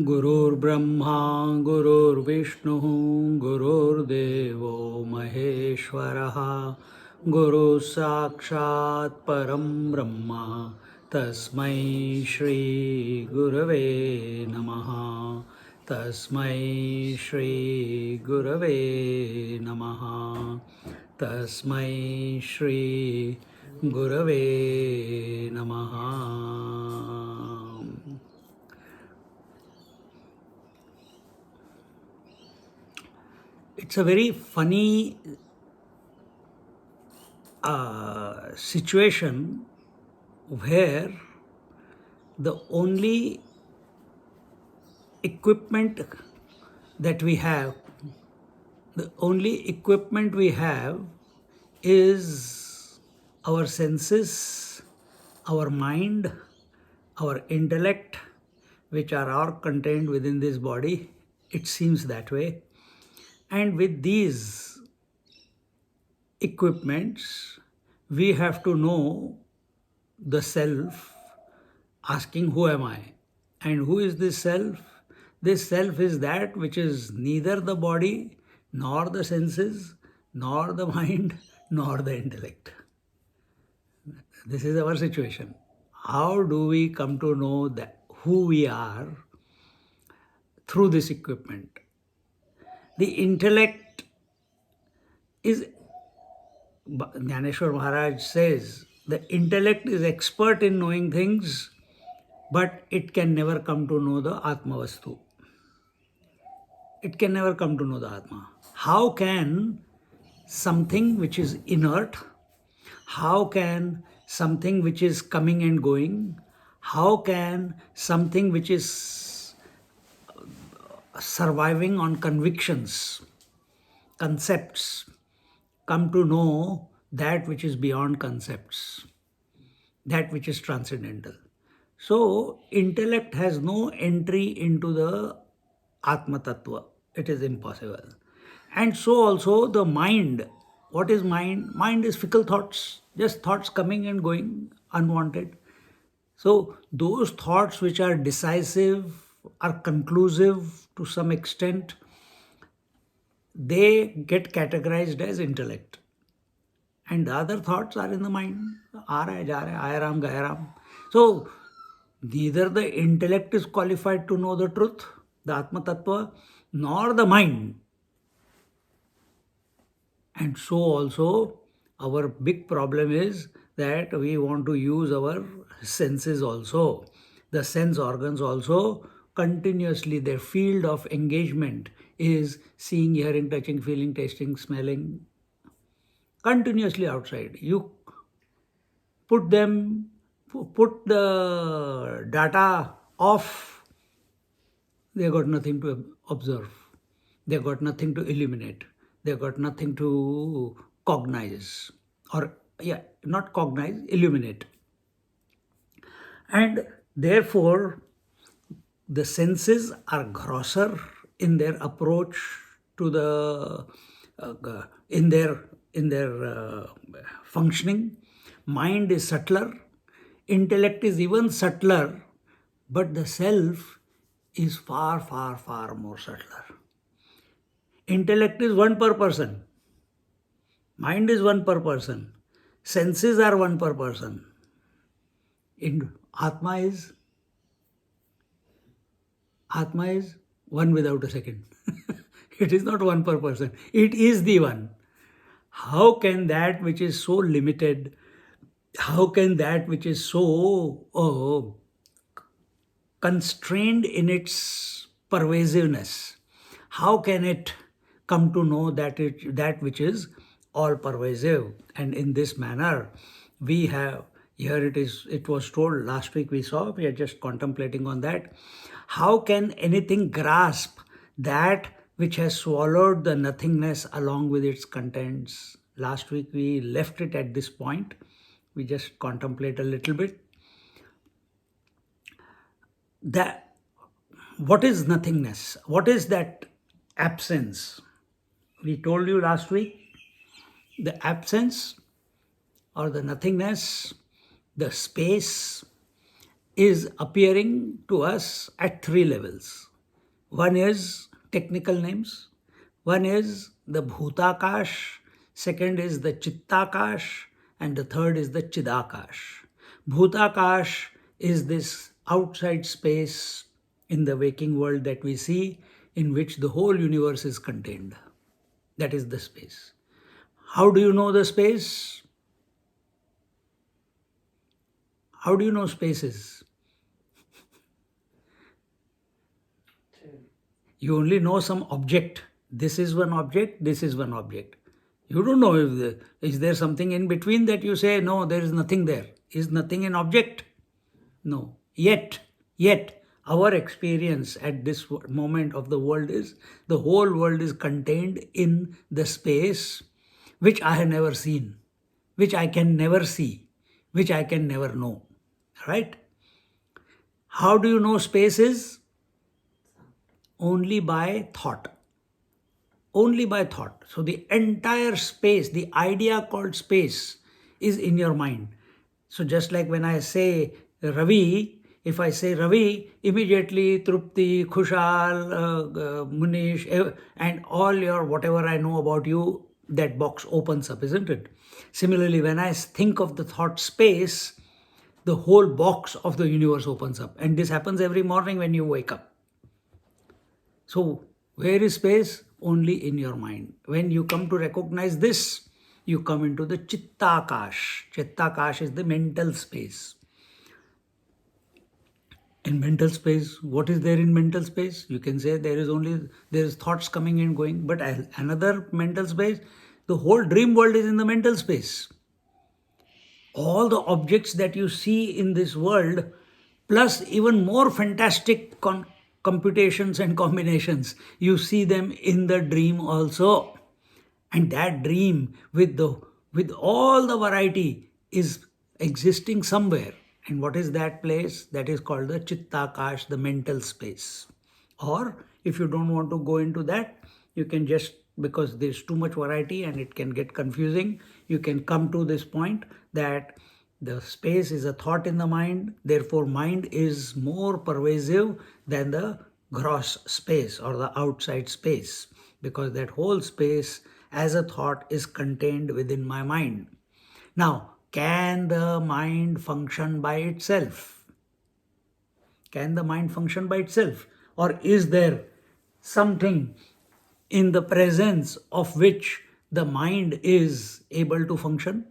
गुरुर्ब्रह्मा गुरुर्विष्णुः गुरुर्देवो महेश्वरः गुरुः साक्षात् परं ब्रह्म तस्मै श्री गुरवे नमः तस्मै श्री गुरवे नमः तस्मै श्री गुरवे नमः. It's a very funny situation where the only equipment that we have, is our senses, our mind, our intellect, which are all contained within this body. It seems that way. And with these equipments, we have to know the self, asking, who am I? And who is this self? This self is that which is neither the body, nor the senses, nor the mind, nor the intellect. This is our situation. How do we come to know that who we are? Through this equipment. The intellect is, Jnaneshwar Maharaj says, the intellect is expert in knowing things, but it can never come to know the Atma Vastu. It can never come to know the Atma. How can something which is inert, how can something which is coming and going, how can something which is surviving on convictions, concepts, come to know that which is beyond concepts, that which is transcendental? So, intellect has no entry into the Atma Tattva. It is impossible. And so also the mind. What is mind? Mind is fickle thoughts, just thoughts coming and going, unwanted. So those thoughts which are decisive, are conclusive to some extent, they get categorized as intellect. And the other thoughts are in the mind. Aa raha hai, ja raha hai, ayaram, gayaram. So neither the intellect is qualified to know the truth, the Atma Tattva, nor the mind. And so also our big problem is that we want to use our senses also. The sense organs also continuously, their field of engagement is seeing, hearing, touching, feeling, tasting, smelling, continuously outside. You put the data off, they got nothing to observe. They got nothing to illuminate. They got nothing to cognize. Or, not cognize, illuminate. And therefore, the senses are grosser in their approach to the, in their functioning. Mind is subtler. Intellect is even subtler. But the self is far, far, far more subtler. Intellect is one per person. Mind is one per person. Senses are one per person. Atma is one without a second. It is not one per person. It is the one. How can that which is so limited, how can that which is so constrained in its pervasiveness, how can it come to know that which is all pervasive. And in this manner, we have, here it was told last week we saw, we are just contemplating on that. How can anything grasp that which has swallowed the nothingness along with its contents? Last week we left it at this point. We just contemplate a little bit. That what is nothingness? What is that absence? We told you last week, the absence or the nothingness, the space is appearing to us at three levels. One is technical names, one is the bhutakash, second is the chittakash, and the third is the chidakash. Bhutakash is this outside space in the waking world that we see, in which the whole universe is contained. That is the space. How do you know the space? How do you know spaces? You only know some object. This is one object, this is one object. You don't know if is there something in between that you say, no, there is nothing there. Is nothing an object? No. Yet, our experience at this moment of the world is, the whole world is contained in the space which I have never seen, which I can never see, which I can never know. Right? How do you know spaces? Only by thought. Only by thought. So the entire space, the idea called space, is in your mind. So just like when I say Ravi, if I say Ravi, immediately Trupti, Khushal, Munish, and all your whatever I know about you, that box opens up, isn't it? Similarly, when I think of the thought space, the whole box of the universe opens up. And this happens every morning when you wake up. So, where is space? Only in your mind. When you come to recognize this, you come into the chittakash. Chittakash is the mental space. In mental space, what is there in mental space? You can say there is thoughts coming and going, but another mental space, the whole dream world is in the mental space. All the objects that you see in this world, plus even more fantastic computations and combinations, you see them in the dream also. And that dream with all the variety is existing somewhere. And what is that place? That is called the chittakash, the mental space. Or if you don't want to go into that, you can just, because there's too much variety and it can get confusing, you can come to this point that the space is a thought in the mind, therefore mind is more pervasive than the gross space or the outside space, because that whole space as a thought is contained within my mind. Now, can the mind function by itself? Can the mind function by itself? Or is there something in the presence of which the mind is able to function?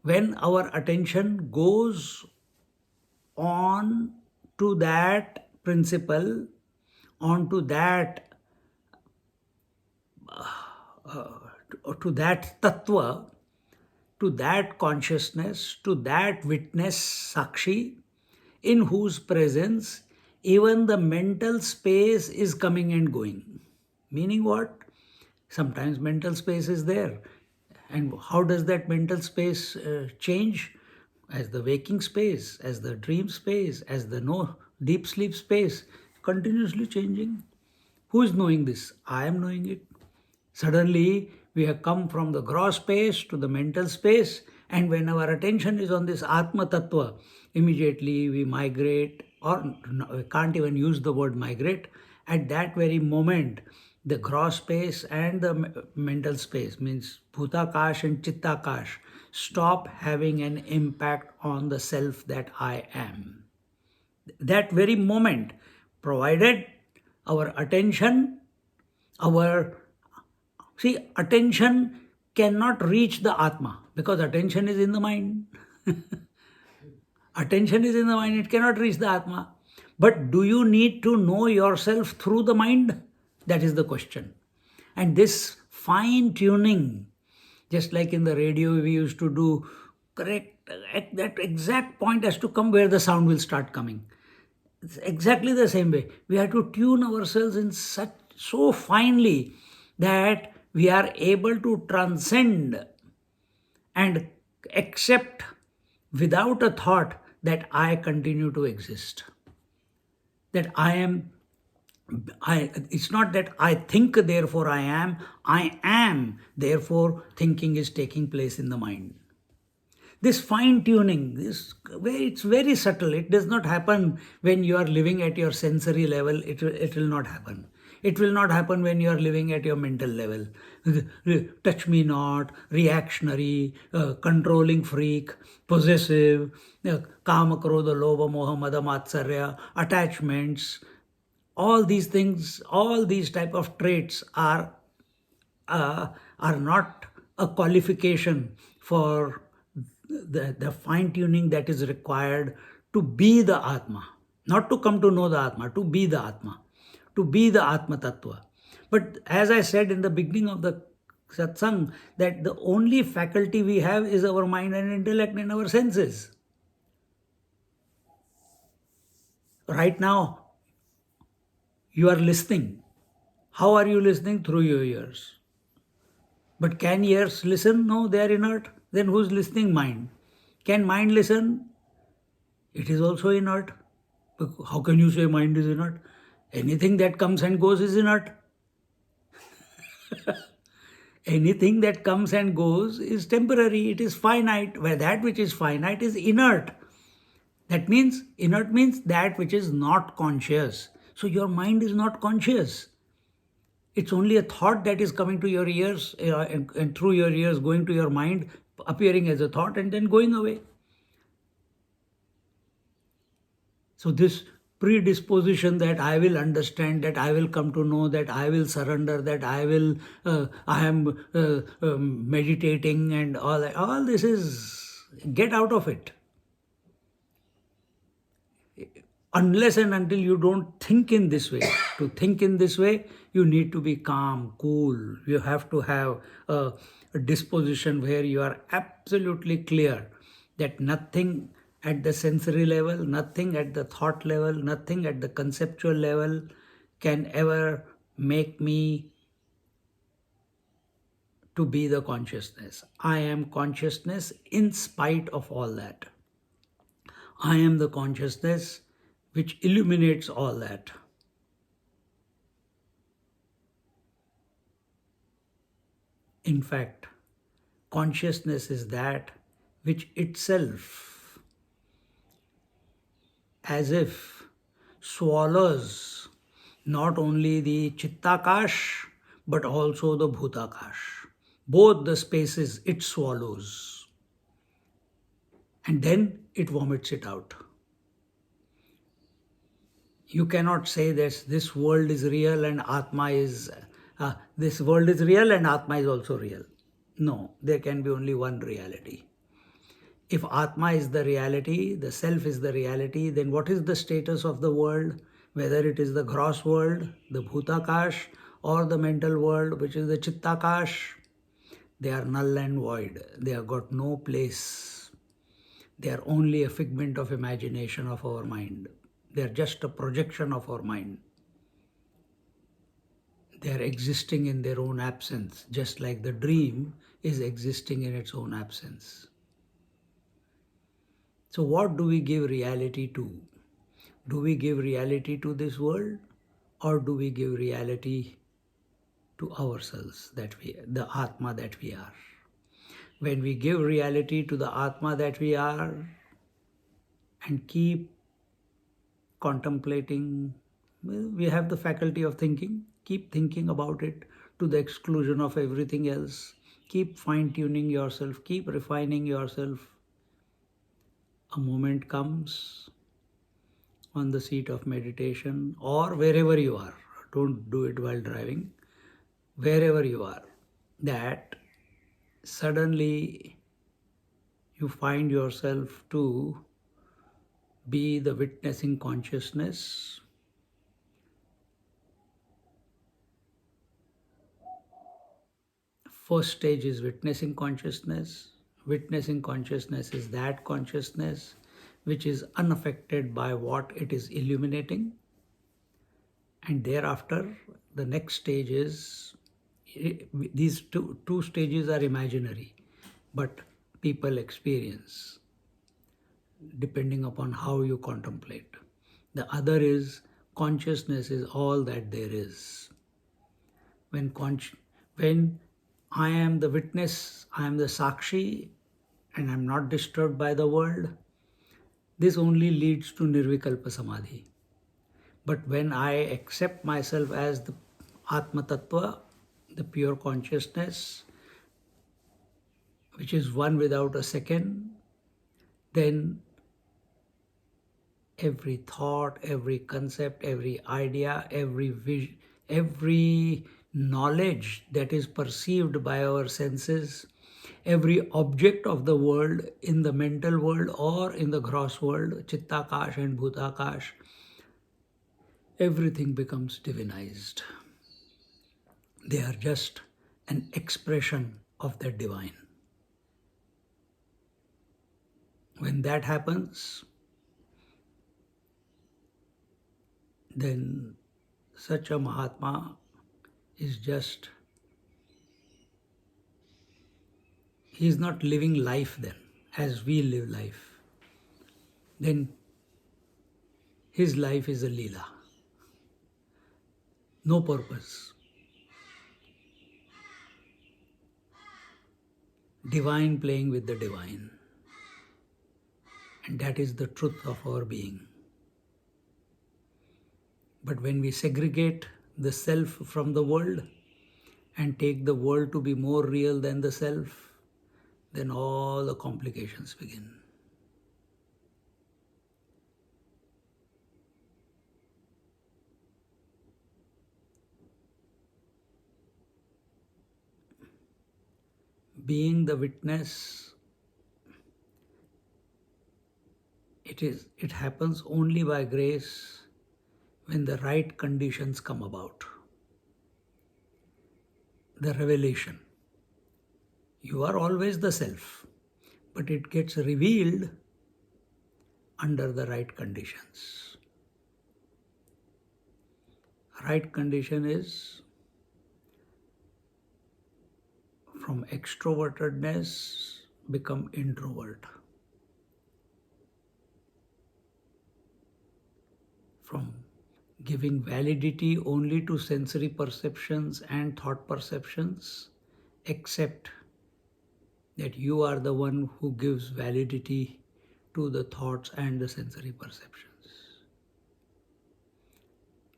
When our attention goes on to that principle, onto that to that tattva, to that consciousness, to that witness sakshi, in whose presence even the mental space is coming and going. Meaning what? Sometimes mental space is there. And how does that mental space change? As the waking space, as the dream space, as the no deep sleep space, continuously changing. Who is knowing this? I am knowing it. Suddenly, we have come from the gross space to the mental space, and when our attention is on this Atma Tattva, immediately we migrate, or we can't even use the word migrate. At that very moment, the gross space and the mental space, means Bhutakash and Chittakash, stop having an impact on the self that I am. That very moment, provided our attention, attention cannot reach the Atma, because attention is in the mind. Attention is in the mind, it cannot reach the Atma. But do you need to know yourself through the mind? That is the question. And this fine tuning, just like in the radio, we used to do correct, at that exact point has to come where the sound will start coming. It's exactly the same way. We have to tune ourselves in such so finely that we are able to transcend and accept without a thought that I continue to exist. That it's not that I think, therefore I am, therefore thinking is taking place in the mind. This fine tuning, it's very subtle. It does not happen when you are living at your sensory level. It will not happen. It will not happen when you are living at your mental level. Touch me not, reactionary, controlling freak, possessive, kama, krodha, lobha, moha, mada, matsarya, attachments. All these things, all these type of traits uh, are not a qualification for the fine tuning that is required to be the Atma, not to come to know the Atma, to be the Atma, to be the Atma Tattva. But as I said in the beginning of the satsang, that the only faculty we have is our mind and intellect and our senses. Right now, you are listening. How are you listening? Through your ears. But can ears listen? No, they are inert. Then who's listening? Mind. Can mind listen? It is also inert. How can you say mind is inert? Anything that comes and goes is inert. Anything that comes and goes is temporary, it is finite, where that which is finite is inert. That means, inert means that which is not conscious. So your mind is not conscious. It's only a thought that is coming to your ears and through your ears going to your mind, appearing as a thought and then going away. So this predisposition that I will understand, that I will come to know, that I will surrender, that I am meditating and all that, all this is, get out of it. Unless and until you don't think in this way. To think in this way, you need to be calm, cool. You have to have a disposition where you are absolutely clear that nothing at the sensory level, nothing at the thought level, nothing at the conceptual level can ever make me to be the consciousness. I am consciousness in spite of all that. I am the consciousness which illuminates all that. In fact, consciousness is that which itself, as if, swallows not only the chittakash but also the bhutakash. Both the spaces it swallows and then it vomits it out. You cannot say that this world is real and Atma is, this world is real and Atma is also real. No, there can be only one reality. If Atma is the reality, the self is the reality, then what is the status of the world? Whether it is the gross world, the bhutakash, or the mental world, which is the chittakash, they are null and void. They have got no place. They are only a figment of imagination of our mind. They are just a projection of our mind. They are existing in their own absence, just like the dream is existing in its own absence. So what do we give reality to? Do we give reality to this world, or do we give reality to ourselves, the Atma that we are? When we give reality to the Atma that we are and keep contemplating, we have the faculty of thinking, keep thinking about it to the exclusion of everything else. Keep fine-tuning yourself, keep refining yourself. A moment comes on the seat of meditation or wherever you are, don't do it while driving, wherever you are, that suddenly you find yourself to Be the witnessing consciousness. First stage is witnessing consciousness. Witnessing consciousness is that consciousness which is unaffected by what it is illuminating. And thereafter, the next stage is, these two stages are imaginary, but people experience depending upon how you contemplate. The other is consciousness is all that there is. When I am the witness, I am the sakshi, and I'm not disturbed by the world, this only leads to nirvikalpa samadhi. But when I accept myself as the Atma Tattva, the pure consciousness, which is one without a second, then every thought, every concept, every idea, every vision, every knowledge that is perceived by our senses, every object of the world in the mental world or in the gross world, Chittakash and Bhutakash, everything becomes divinized. They are just an expression of the divine. When that happens, then such a Mahatma is just, he is not living life then as we live life. Then his life is a Leela. No purpose. Divine playing with the divine. And that is the truth of our being. But when we segregate the self from the world and take the world to be more real than the self, then all the complications begin. Being the witness, it happens only by grace when the right conditions come about. The revelation. You are always the self, but it gets revealed under the right conditions. Right condition is from extrovertedness become introvert. From giving validity only to sensory perceptions and thought perceptions, accept that you are the one who gives validity to the thoughts and the sensory perceptions.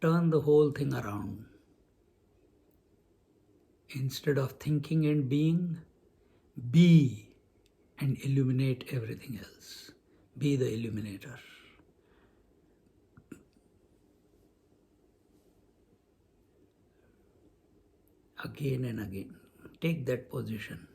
Turn the whole thing around. Instead of thinking and being, be and illuminate everything else. Be the illuminator. Again and again, take that position.